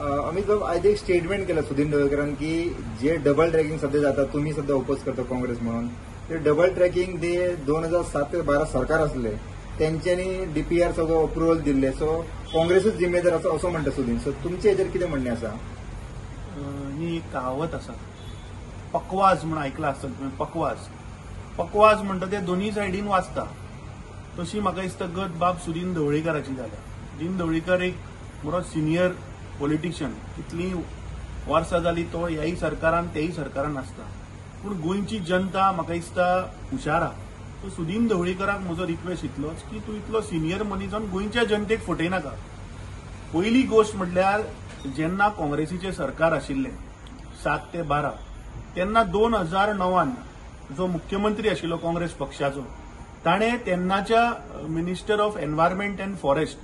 अमित बाब, आयज एक स्टेटमेंट केलं सुदीन ढवळकरान की जे डबल ट्रॅकिंग सध्या जाता, तुम्ही सध्या ओपोज करता काँग्रेस म्हणून, ते डबल ट्रॅकिंग ते 2007 ते 12 सरकार असले त्यांच्यानी डीपीआर सगळं अप्रुव्हल दिले, सो काँग्रेसच जिम्मेदार असं म्हणता सुदीन. सो तुमचे हेचेर कितें म्हणणें आसा? ही एक कहावत आसा, पकवाज म्हणून आयकला आसतलें तुवें. पकवाज म्हणटा ते दोन्ही सायडीन वाचता. तशी म्हाका दिसता गत बाब सुदीन ढवळीकराची जाल्या. सुदीन ढवळीकर एक बरो सिनियर पॉलिटिशियन, कितलीं वर्सां जालीं तो ह्याय सरकारान तेय सरकारान आसता, पूण गोंयची जनता म्हाका दिसता हुशार आहा. सो सुदीन ढवळीकराक म्हजो रिक्वेस्ट इतलोच की तूं इतलो सिनियर मनीस जावन गोंयच्या जनतेक फटयनाका. पयली गोष्ट म्हटल्यार जेन्ना काँग्रेसीचें सरकार आशिल्लें 7 ते 12 तेन्ना 2009 जो मुख्यमंत्री आशिल्लो काँग्रेस पक्षाचो, ताणें तेन्नाच्या minister of environment and forest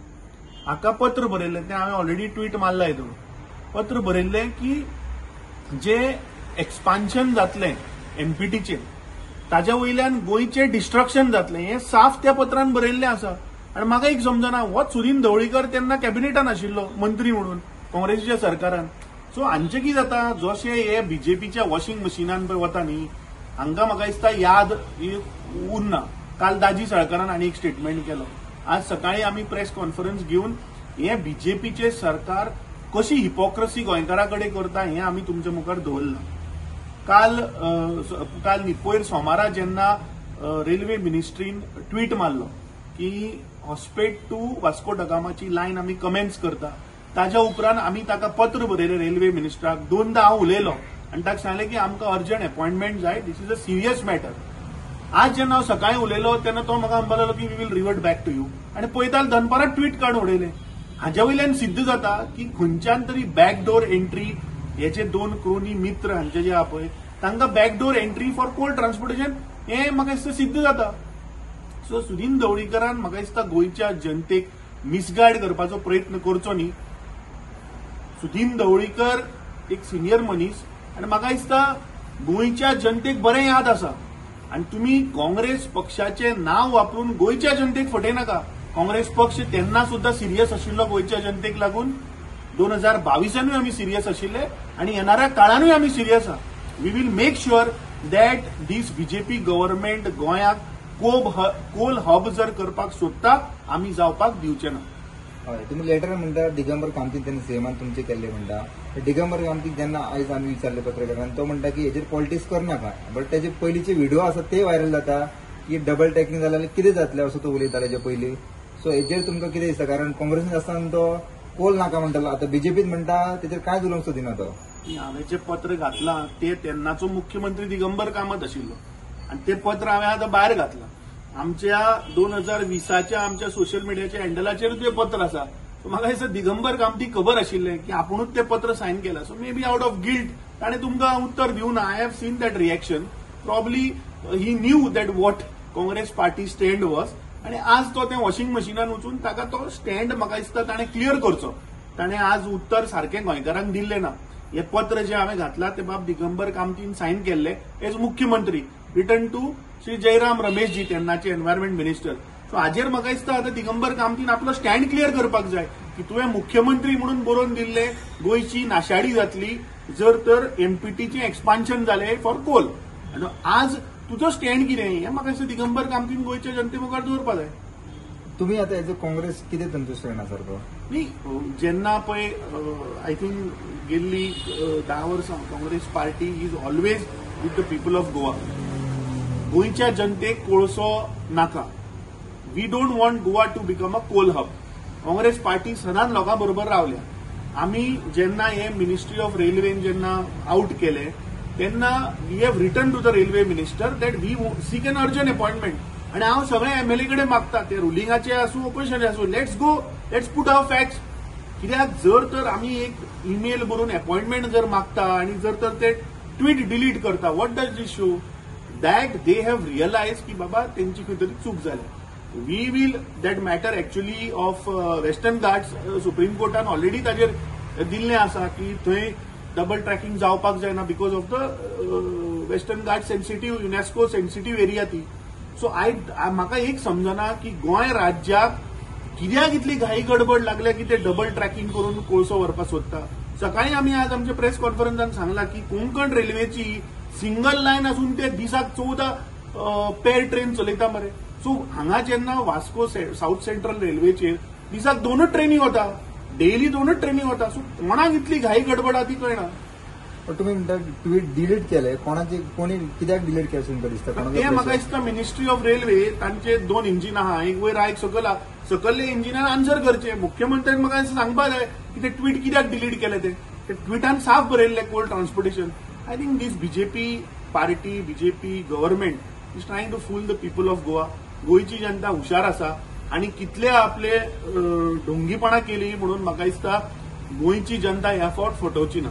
हाका पत्र बरयल्लें. तें हांवें ऑलरेडी ट्वीट मारला हितून. पत्र बरयल्लें की जे एक्सपान्शन जातलें एमपीटीचें ताज्या वयल्यान गोंयचें डिस्ट्रक्शन जातलें, हें साफ त्या पत्रान बरयल्लें आसा. आनी म्हाका एक समजना, हो सुदीन ढवळीकर तेन्ना कॅबिनेटान आशिल्लो मंत्री म्हणून काँग्रेसीच्या सरकारान. सो हांचें कितें जाता, जशें हे बीजेपीच्या वॉशिंग मशिनान पळय वता न्ही, हांकां म्हाका दिसता याद उरना. काल दाजी साळकारान आनी एक स्टेटमेंट केलो. आज सकाळी आमी प्रेस कॉन्फरन्स घेवन हे बीजेपीचे सरकार कशी हिपोक्रसी गोंयकारांकडे करता हें आमी तुमच्या मुखार दवरलां. काल पयर सोमारा जेन्ना रेल्वे मिनिस्ट्रीन ट्वीट मारलो की हॉस्पेट टू वास्को डगामाची लायन आमी कमेन्स करता, ताज्या उपरांत आमी ताका पत्र बरयलें रेल्वे मिनिस्टराक. 2दा हांव उलयलो आनी ताका सांगलें की आमकां अर्जंट अपॉइंटमेंट जाय, this is a serious matter. आज जेन्ना हांव सकाळीं उलयलो तेन्ना तो म्हाका म्हणपाक लागलो की we will revert back to you. आनी पळयताल दनपारात ट्वीट काडून उडयलें. हाच्या वयल्यान सिद्ध जाता की खंयच्यान तरी बॅकडोर एंट्री, हे जे 2 क्रोनी मित्र हांचे जे आहा पळय तांकां backdoor entry for coal transportation हें म्हाका दिसता सिद्ध जाता. सो सुदीन ढवळीकरान म्हाका दिसता गोंयच्या जनतेक मिसगायड करपाचो प्रयत्न करचो न्ही. सुदीन ढवळीकर एक सिनियर मनीस आनी म्हाका दिसता गोंयच्या जनतेक बरें याद आसा. आनी तुमी काँग्रेस पक्षाचें नांव वापरून गोंयच्या जनतेक फटयनाका. काँग्रेस पक्ष तेन्ना सुद्धा सिरियस आशिल्लो गोंयच्या जनतेक लागून. 2022 आमी सिरियस आशिल्ले आनी येणाऱ्या काळानूय आमी सिरियस आहा. We will make sure that this BJP government गोंयाक कोल हब जर करपाक सोदता आमी जावपाक दिवचे ना. हय, तुम्ही लेटर म्हणटा दिगंबर कामतीन त्यांनी सीएमान तुमचे केल्ले म्हणटा. दिगंबर कामतीक जेन्ना आयज आमी विचारले पत्रकारांनी, तो म्हणटा की हेजेर पॉलिटिक्स करनाका, बट तेजे पयलींचे व्हिडिओ आसा ते व्हायरल जाता की डबल ट्रॅकिंग जाल्यार कितें जातलें असो तो उलयतालो हेजे पयलीं. सो हेजेर तुमकां कितें दिसता? कारण काँग्रेसीन आसतना तो कोल नाका म्हणटालो, आतां बीजेपीत म्हणटा तेजेर काय उलोवंक सोदिना तो. हांवें जें पत्र घातलां ते तेन्नाचो मुख्यमंत्री दिगंबर कामत आशिल्लो आनी तें पत्र हांवें आतां भायर घातलां. आमच्या 2020च्या आमच्या सोशल मिडियाच्या हँडलाचेर तें पत्र आसा. सो म्हाका दिसता दिगंबर कामतीक खबर आशिल्लें की आपुणूच तें पत्र सायन केलां. So may be out of guilt ताणें तुमकां उत्तर दिवना. I have seen that reaction. Probably he knew that what Congress party stand was. आनी आज तो तें वॉशिंग मशिनान वचून ताका तो स्टँड म्हाका दिसता ताणें क्लियर करचो. ताणें आज उत्तर सारकें गोंयकारांक दिल्लें ना. हें पत्र जें हांवें घातलां तें बाब दिगंबर कामतीन सायन केल्लें एज मुख्यमंत्री, रिटर्न टू श्री जयराम रमेशजी तेन्नाचे एनवायरमेंट मिनिस्टर. सो हाजेर म्हाका दिसता आतां दिगंबर कामतीन आपलो स्टँड क्लियर करपाक जाय की तुवें मुख्यमंत्री म्हणून बरोवन दिल्लें गोंयची नाशाडी जातली जर तर एमपीटीचें एक्सपान्शन जालें फॉर कोल. आनी आज तुजो स्टँड कितें हें म्हाका दिसता दिगंबर कामतीन गोंयच्या जनते मुखार दवरपाक जाय. तुम्ही आता एज अ काँग्रेस कितें तुमचो स्टँड आसा तो? न्ही, जेन्ना पळय आय थिंक गेल्ली 10 वर्सां Congress party is always with the people of Goa. गोंयच्या जनतेक कोळसो नाका. We don't want Goa to become a coal hub. Congress party सदांच लोकां बरोबर रावल्या. आमी जेन्ना हे मिनिस्ट्री ऑफ रेल्वेन जेन्ना आउट केले तेन्ना we have return to the railway minister that we seek an urgent appointment. आनी हांव सगळे एमएलए कडेन मागता, ते रुलिंगाचे आसूं ऑपोजिशनाचे आसूं, let's go, let's put our facts. कित्याक जर तर आमी एक ईमेल बरोवन अपॉइंटमेंट जर मागता आनी जर तर ते ट्वीट डिलीट करता, what does this show? That they have realise की बाबा तेंची खंय तरी चूक जाली. We will that matter actually of western Ghats supreme कोर्टान ऑलरेडी ताजेर दिल्लें आसा की थंय डबल ट्रॅकिंग जावपाक जायना because of the western Ghat sensitive, UNESCO sensitive area ती. सो म्हाका एक समजना की गोंय राज्याक कित्याक इतली घाई गडबड लागल्या की ते डबल ट्रॅकिंग करून कोळसो व्हरपाक सोदता. सकाळी आम्ही आज आमच्या प्रेस कॉन्फरन्सान सांगला की कोंकण रेल्वेची सिंगल लाईन असून ते दिसाक 14 पेअर ट्रेन चलयता मरे. सो हांगा जेन्ना वास्को साऊथ सेंट्रल रेल्वेचेर दिसाक 2च ट्रेनी वता, डेली 2च ट्रेनी वता. सो कोणाक इतली घाई गडबड ती कळना. पण तुम्ही म्हणता ट्वीट डिलीट केलंय, कोणी कित्याक डिलीट केलं तुमकां दिसता? ते म्हाका दिसता मिनिस्ट्री ऑफ रेल्वे तांचे 2 इंजिन आहा, एक वयर आहा एक सकयल आहा. सकल्ले इंजिनान आन्सर करचे. मुख्यमंत्र्यान म्हाका सांगपा जाय की ते ट्वीट कित्याक डिलीट केले ते ट्विटान साफ बरयल्ले coal transportation. I think this BJP party, BJP government is trying to fool the people of Goa. गोयची जनता हुशार आसा आणि कितले आपले ढोंगीपणा केली म्हणून म्हाका दिसता गोंयची जनता ह्या फावट फटवची ना.